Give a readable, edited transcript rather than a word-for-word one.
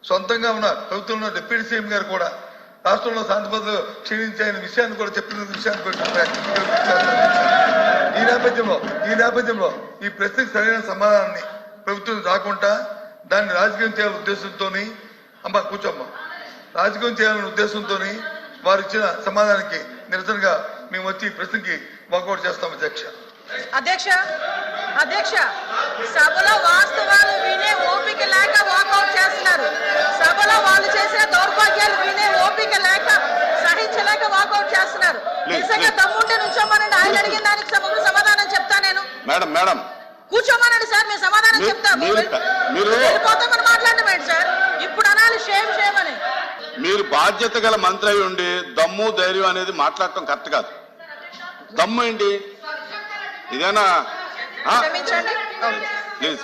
సొంతంగా ఉన్న ప్రభుత్వంలో డిప్యూటీ సీఎం గారు కూడా రాష్ట్రంలో శాంతి భద్రతలు క్షీణించాయనే విషయాన్ని కూడా చెప్పిన విషయాన్ని ఈ నేపథ్యంలో ఈ ప్రశ్నకు సరైన సమాధానాన్ని ప్రభుత్వం రాకుండా దాన్ని రాజకీయం చేయాలనే ఉద్దేశంతో అమ్మ కూర్చోమ్మ రాజకీయం చేయాలనే ఉద్దేశంతో వారు ఇచ్చిన సమాధానానికి నిరసనగా మేము వచ్చి ఈ ప్రశ్నకి వాకౌట్ చేస్తాం అధ్యక్ష సభలో వాస్తవాలు వినే ఓపిక లేక వాకౌట్ చేస్తున్నారు. సభలో వాళ్ళు చేసే దౌర్భాగ్యాలు వినే ఓపిక లేక సహించలేక వాకౌట్ చేస్తున్నారు. నిజంగా దమ్ముంటే నుంచోమనండి, ఆయన అడిగిన దానికి సమాధానం చెప్తా నేను. మేడం కూర్చోమనండి సార్, మేము సమాధానం చెప్తాము. వెళ్ళిపోతామని మాట్లాడమేంటి సార్, ఇప్పుడు అనాలి షేమ్ అని. మీరు బాధ్యత గల మంత్రి అయి ఉండి దమ్ము ధైర్యం అనేది మాట్లాడటం కరెక్ట్ కాదు. దమ్ము ఏంటి ఇదేనా? క్షమించండి. ప్లీజ్